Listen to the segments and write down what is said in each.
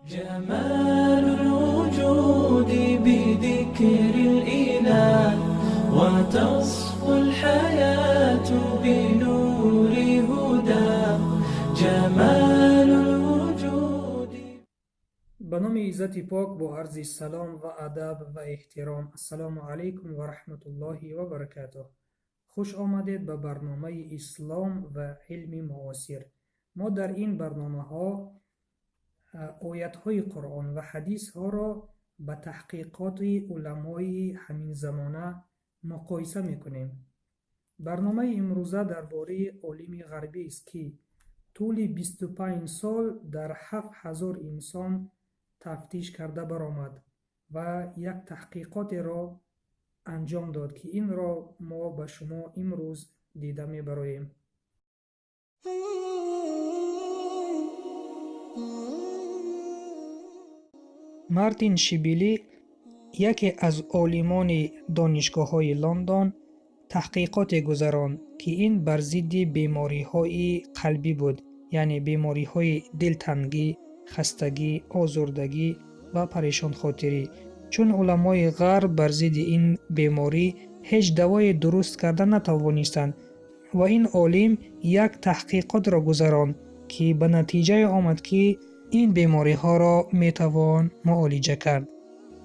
جمال الوجود بذكر الإله وتصفو الحياة بنور هدى جمال الوجود. به نام عزت پاک با عرض سلام و ادب و احترام. السلام علیکم و رحمت الله و برکاته. خوش آمدید به برنامه اسلام و علم معاصر. ما در این برنامه ها آیت های قرآن و حدیث ها را به تحقیقات علمای همین زمانه مقایسه میکنیم. برنامه امروزه درباره عالم غربی است که طول 25 سال در 7000 انسان تفتیش کرده برآمد و یک تحقیقات را انجام داد که این را ما به شما امروز دیده میبریم. مارتین شیبلی یکی از عالمان دانشگاه‌های لندن تحقیقات گذراند که این بر ضد بیماری‌های قلبی بود، یعنی بیماری‌های دلتنگی، خستگی، آزردگی و پریشان خاطری. چون علمای غرب بر ضد این بیماری هیچ دوای درست کرده نتوانستند و این عالم یک تحقیقات را گذراند که به نتیجه آمد که این بیماری ها را می توان معالجه کرد.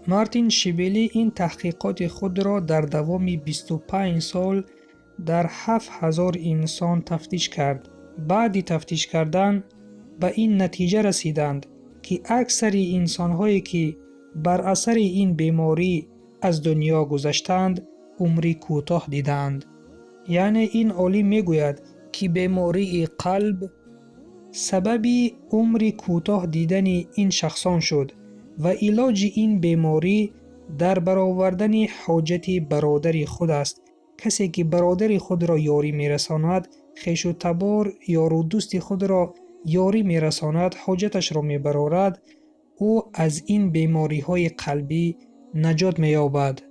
مارتین شیبلی این تحقیقات خود را در دوام 25 سال در 7000 انسان تفتیش کرد. بعد تفتیش کردن به این نتیجه رسیدند که اکثر انسان هایی که بر اثر این بیماری از دنیا گذشتند عمری کوتاه دیدند. یعنی این عالم می گوید که بیماری قلب سبب عمر کوتاه دیدن این شخصان شد و علاج این بیماری در برآوردن حاجت برادر خود است. کسی که برادر خود را یاری میرساند، خویش و تبار یار و دوست خود را یاری میرساند، حاجتش را میبرارد، او از این بیماری های قلبی نجات مییابد.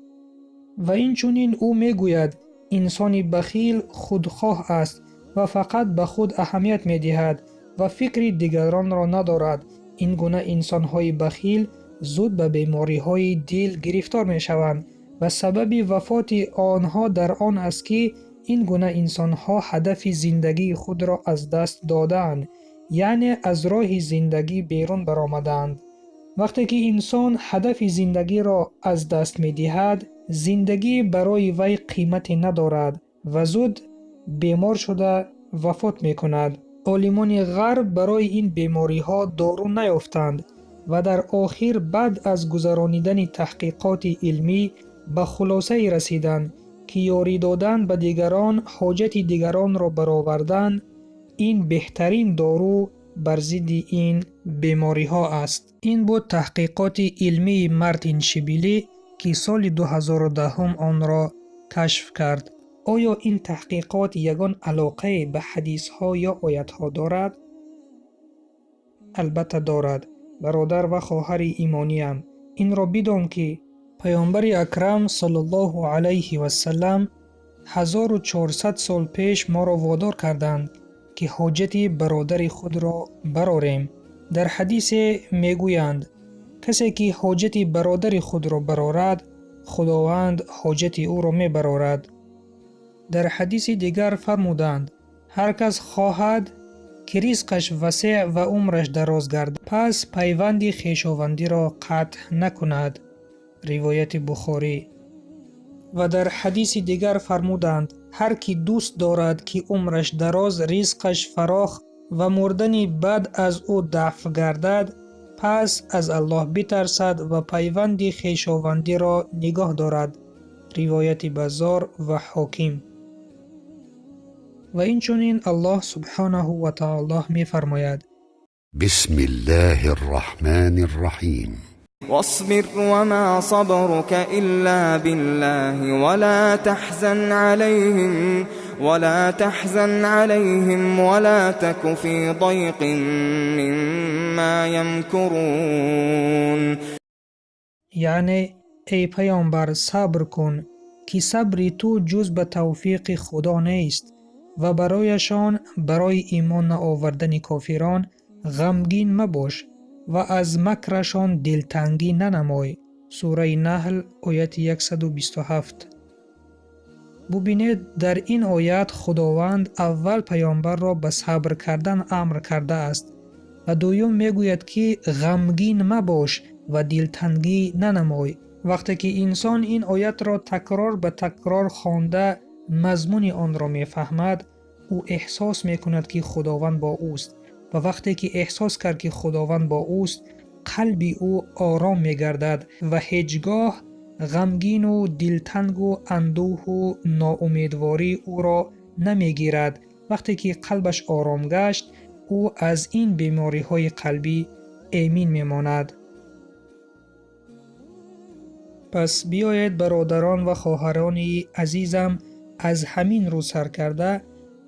و این چنین او میگوید انسان بخیل خودخواه است و فقط به خود اهمیت میدهد و فکر دیگران را ندارد. این گونه انسان‌های بخیل زود به بیماری‌های دل گرفتار می‌شوند و سبب وفات آنها در آن است که این گونه انسان‌ها هدف زندگی خود را از دست دادند، یعنی از راه زندگی بیرون برآمدند. وقتی که انسان هدف زندگی را از دست می‌دهد، زندگی برای وی قیمتی ندارد و زود بیمار شده وفات می‌کند. عالمان غرب برای این بیماری ها دارو نیافتند و در آخر بعد از گذرانیدن تحقیقات علمی به خلاصه رسیدند که یاری دادن به دیگران، حاجت دیگران را برآوردن، این بهترین دارو بر ضد این بیماری ها است. این بود تحقیقات علمی مارتین شیبلی که سال 2010 آن را کشف کرد. آیا این تحقیقات یگان علاقه به حدیث ها یا آیت ها دارد؟ البته دارد. برادر و خواهر ایمانیم، این را بدان که پیامبر اکرم صلی الله علیه و سلم 1400 سال پیش ما را وادار کردند که حاجت برادر خود را برآریم. در حدیث میگویند کسی که حاجت برادر خود را برآرد، خداوند حاجت او را میبرآرد. در حدیث دیگر فرمودند هر کس خواهد که رزقش وسیع و عمرش دراز گردد، پس پیوند خویشاوندی را قطع نکند. روایت بخاری. و در حدیث دیگر فرمودند هر کی دوست دارد که عمرش دراز، رزقش فراخ و مردن بعد از او دفع گردد، پس از الله بترسد و پیوند خویشاوندی را نگاه دارد. روایت بزار و حاکم. و این چنین الله سبحانه و تعالی می فرماید بسم الله الرحمن الرحیم واصبر وما صبرك إلا بالله ولا تحزن عليهم ولا تك في ضيق مما يمكرون. یعنی ای پیامبر صبر کن که صبر تو جز به توفیق خدا نیست و برایشان برای ایمان آوردن کافران غمگین مباش و از مکرشان دلتنگی ننمای. سوره نحل آیت 127. ببینید در این آیت خداوند اول پیامبر را به صبر کردن امر کرده است و دوم میگوید که غمگین مباش و دلتنگی ننمای. وقتی که انسان این آیت را تکرار به تکرار خوانده مضمون آن را میفهمد، او احساس میکند که خداوند با اوست و وقتی که احساس کرد که خداوند با اوست، قلب او آرام میگردد و هیچگاه غمگین و دلتنگ و اندوه و ناامیدواری او را نمیگیرد. وقتی که قلبش آرام گشت، او از این بیماری های قلبی امین میماند. پس بیایید برادران و خواهران عزیزم، از همین رو سر کرده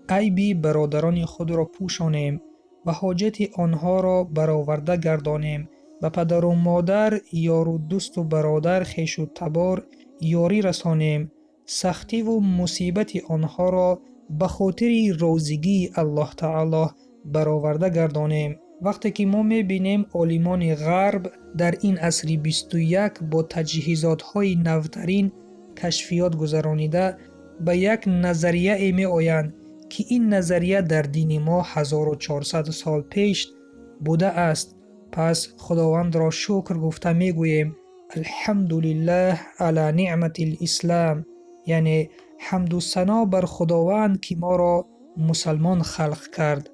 عیب برادران خود را پوشانیم و حاجت آنها را برآورده گردانیم. به پدر و مادر، یار و دوست و برادر، خویش و تبار یاری رسانیم. سختی و مصیبت آنها را به خاطر روزگی الله تعالی برآورده گردانیم. وقتی که ما می‌بینیم عالمان غرب در این عصر 21 با تجهیزات‌های نوترین کشفیات گذرانیده، به یک نظریه می‌آیند که این نظریه در دین ما 1400 سال پیش بوده است. پس خداوند را شکر گفته میگوییم الحمدلله علی نعمت الاسلام، یعنی حمد و ثنا بر خداوند که ما را مسلمان خلق کرد.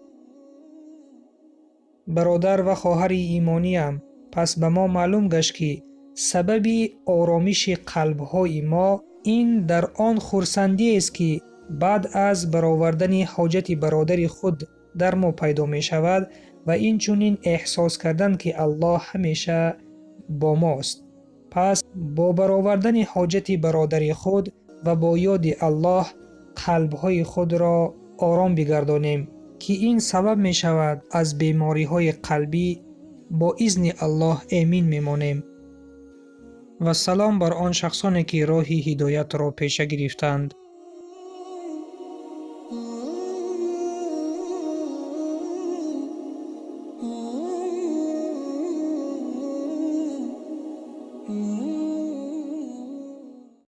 برادر و خواهر ایمانیم، پس به ما معلوم گشت که سبب آرامش قلب‌های ما این در آن خرسندی است که بعد از برآوردن حاجت برادر خود در ما پیدا می شود و این چونین احساس کردن که الله همیشه با ماست. پس با برآوردن حاجت برادر خود و با یاد الله قلب‌های خود را آرام بگردانیم که این سبب می شود از بیماری های قلبی با اذن الله امین می مانیم. و سلام بر آن شخصانی که راه هدایت را پیشه گرفتند.